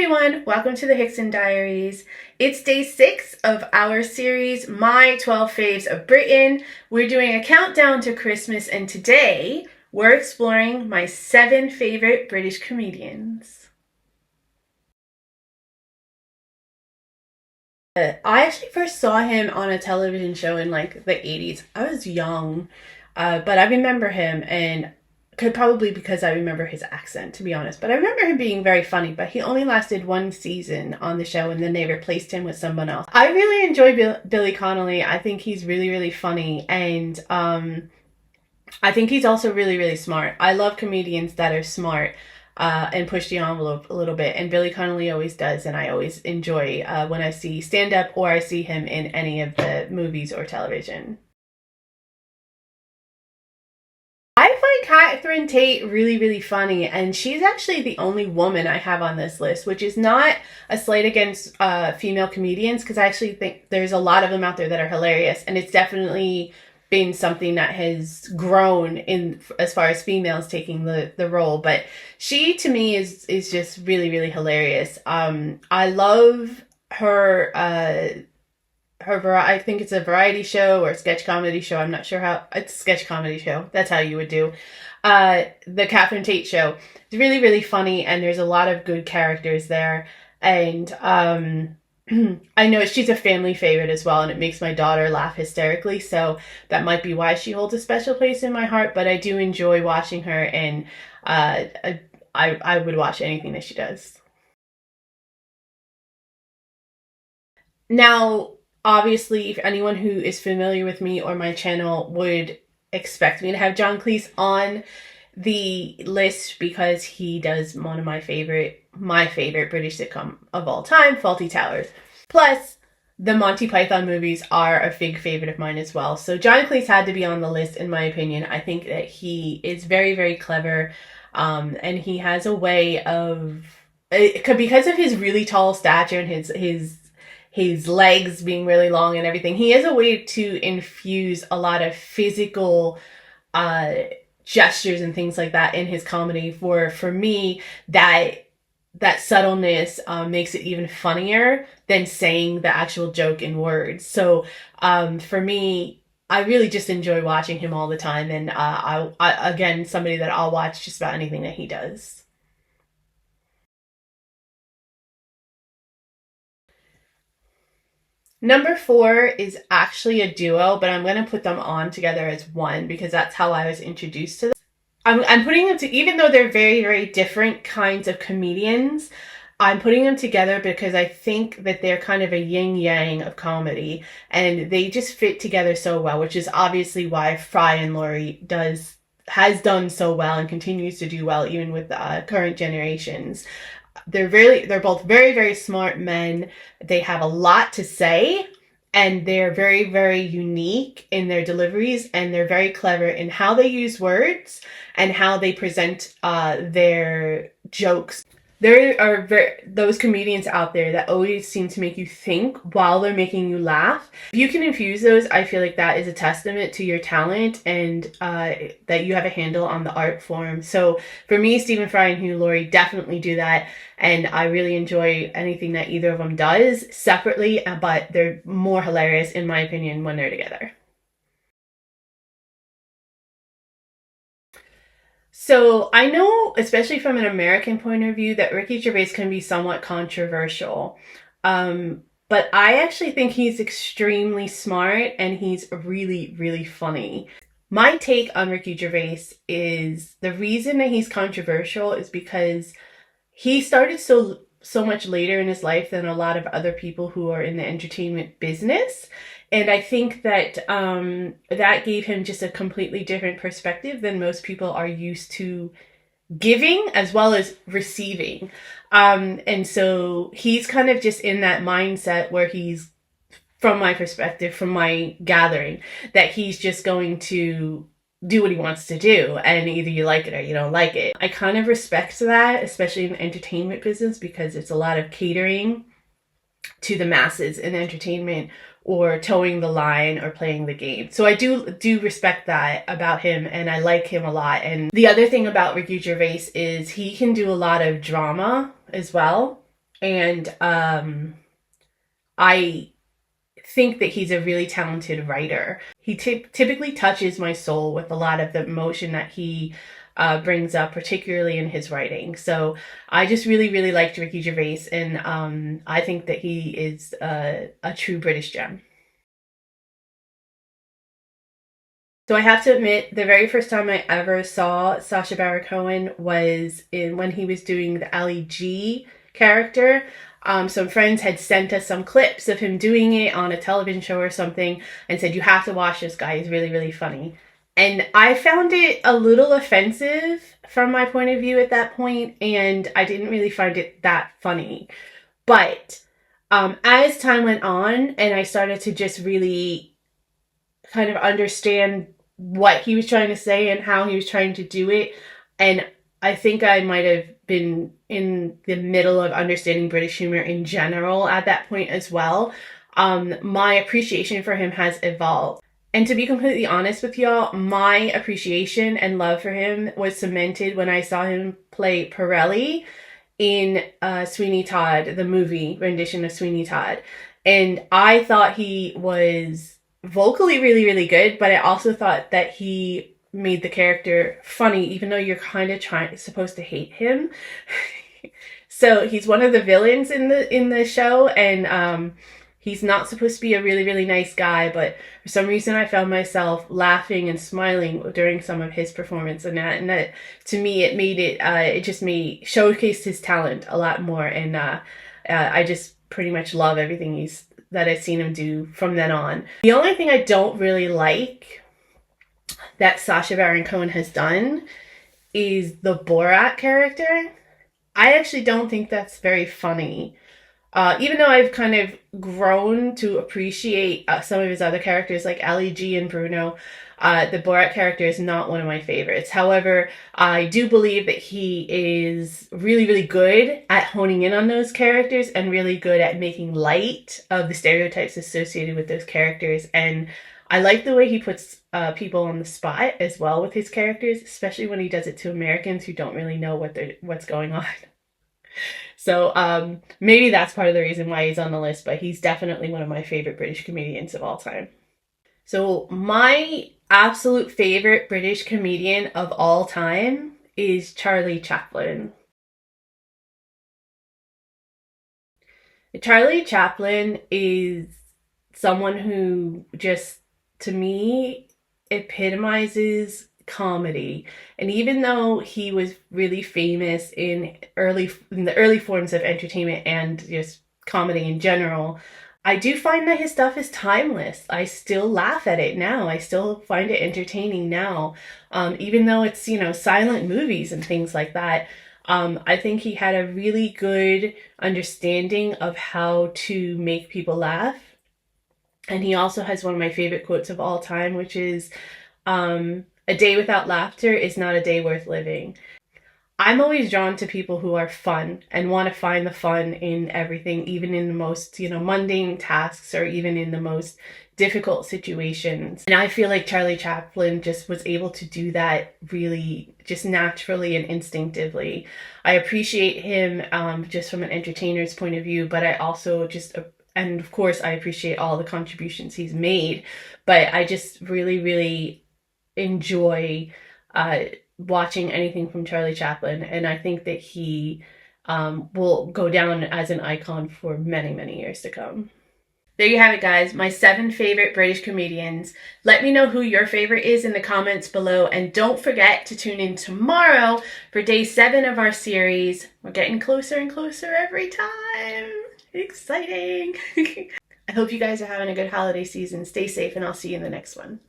everyone, welcome to the Hickson Diaries. It's day 6 of our series, My 12 Faves of Britain. We're doing a countdown to Christmas, and today we're exploring my 7 favorite British comedians. I actually first saw him on a television show in like the 80s. I was young, but I remember him, and could probably because I remember his accent, to be honest. But I remember him being very funny, but he only lasted 1 season on the show and then they replaced him with someone else. I really enjoy Billy Connolly. I think he's really, really funny, and I think he's also really, really smart. I love comedians that are smart and push the envelope a little bit, and Billy Connolly always does, and I always enjoy when I see stand-up or I see him in any of the movies or television. I find Catherine Tate really, really funny, and she's actually the only woman I have on this list, which is not a slight against female comedians, because I actually think there's a lot of them out there that are hilarious, and it's definitely been something that has grown in as far as females taking the role. But she, to me, is just really, really hilarious. I love her I think it's a variety show or a sketch comedy show. I'm not sure how. It's a sketch comedy show. That's how you would do. The Catherine Tate show. It's really, really funny, and there's a lot of good characters there. And I know she's a family favorite as well, and it makes my daughter laugh hysterically. So that might be why she holds a special place in my heart. But I do enjoy watching her, and I would watch anything that she does. Now, obviously, if anyone who is familiar with me or my channel would expect me to have John Cleese on the list, because he does one of my favorite British sitcom of all time, Fawlty Towers. Plus, the Monty Python movies are a big favorite of mine as well. So John Cleese had to be on the list, in my opinion. I think that he is very, very clever, and he has a way of, because of his really tall stature and his legs being really long and everything, he has a way to infuse a lot of physical gestures and things like that in his comedy. For me, that subtleness makes it even funnier than saying the actual joke in words. So for me, I really just enjoy watching him all the time, and I again, somebody that I'll watch just about anything that he does. Number 4 is actually a duo, but I'm going to put them on together as one because that's how I was introduced to them. I'm putting them to, even though they're very, very different kinds of comedians, I'm putting them together because I think that they're kind of a yin-yang of comedy, and they just fit together so well, which is obviously why Fry and Laurie has done so well and continues to do well even with current generations. They're both very, very smart men. They have a lot to say, and they're very, very unique in their deliveries, and they're very clever in how they use words and how they present their jokes. There are those comedians out there that always seem to make you think while they're making you laugh. If you can infuse those, I feel like that is a testament to your talent, and that you have a handle on the art form. So for me, Stephen Fry and Hugh Laurie definitely do that, and I really enjoy anything that either of them does separately, but they're more hilarious, in my opinion, when they're together. So I know, especially from an American point of view, that Ricky Gervais can be somewhat controversial. But I actually think he's extremely smart, and he's really, really funny. My take on Ricky Gervais is the reason that he's controversial is because he started so much later in his life than a lot of other people who are in the entertainment business. And I think that that gave him just a completely different perspective than most people are used to giving as well as receiving. And so he's kind of just in that mindset where he's, from my perspective, from my gathering, that he's just going to do what he wants to do, and either you like it or you don't like it. I kind of respect that, especially in the entertainment business, because it's a lot of catering to the masses in entertainment, or towing the line or playing the game. So I do respect that about him, and I like him a lot. And the other thing about Ricky Gervais is he can do a lot of drama as well. And I think that he's a really talented writer. He typically touches my soul with a lot of the emotion that he brings up, particularly in his writing. So I just really, really liked Ricky Gervais, and I think that he is a true British gem. So I have to admit, the very first time I ever saw Sacha Baron Cohen was when he was doing the Ali G character. Some friends had sent us some clips of him doing it on a television show or something and said, you have to watch this guy, he's really, really funny. And I found it a little offensive from my point of view at that point, and I didn't really find it that funny. But as time went on and I started to just really kind of understand what he was trying to say and how he was trying to do it, and I think I might have been in the middle of understanding British humor in general at that point as well, my appreciation for him has evolved. And to be completely honest with y'all, my appreciation and love for him was cemented when I saw him play Pirelli in Sweeney Todd, the movie rendition of Sweeney Todd. And I thought he was vocally really, really good, but I also thought that he made the character funny, even though you're kind of supposed to hate him. So he's one of the villains in the show, and he's not supposed to be a really, really nice guy, but for some reason I found myself laughing and smiling during some of his performance, and that to me it made it showcased his talent a lot more, and I just pretty much love everything that I've seen him do from then on. The only thing I don't really like that Sacha Baron Cohen has done is the Borat character. I actually don't think that's very funny. Even though I've kind of grown to appreciate some of his other characters like Ali G and Bruno, the Borat character is not one of my favorites. However, I do believe that he is really, really good at honing in on those characters and really good at making light of the stereotypes associated with those characters. And I like the way he puts people on the spot as well with his characters, especially when he does it to Americans who don't really know what's going on. So maybe that's part of the reason why he's on the list, but he's definitely one of my favorite British comedians of all time. So my absolute favorite British comedian of all time is Charlie Chaplin. Charlie Chaplin is someone who just, to me, epitomizes comedy. And even though he was really famous in the early forms of entertainment and just comedy in general, I do find that his stuff is timeless. I still laugh at it now. I still find it entertaining now. Even though it's, silent movies and things like that. I think he had a really good understanding of how to make people laugh. And he also has one of my favorite quotes of all time, which is, a day without laughter is not a day worth living. I'm always drawn to people who are fun and want to find the fun in everything, even in the most, mundane tasks or even in the most difficult situations. And I feel like Charlie Chaplin just was able to do that really just naturally and instinctively. I appreciate him just from an entertainer's point of view, but I also and of course I appreciate all the contributions he's made, but I just really, really enjoy watching anything from Charlie Chaplin, and I think that he will go down as an icon for many, many years to come. There you have it, guys, my 7 favorite British comedians. Let me know who your favorite is in the comments below, and don't forget to tune in tomorrow for day 7 of our series. We're getting closer and closer every time. Exciting. I hope you guys are having a good holiday season. Stay safe, and I'll see you in the next one.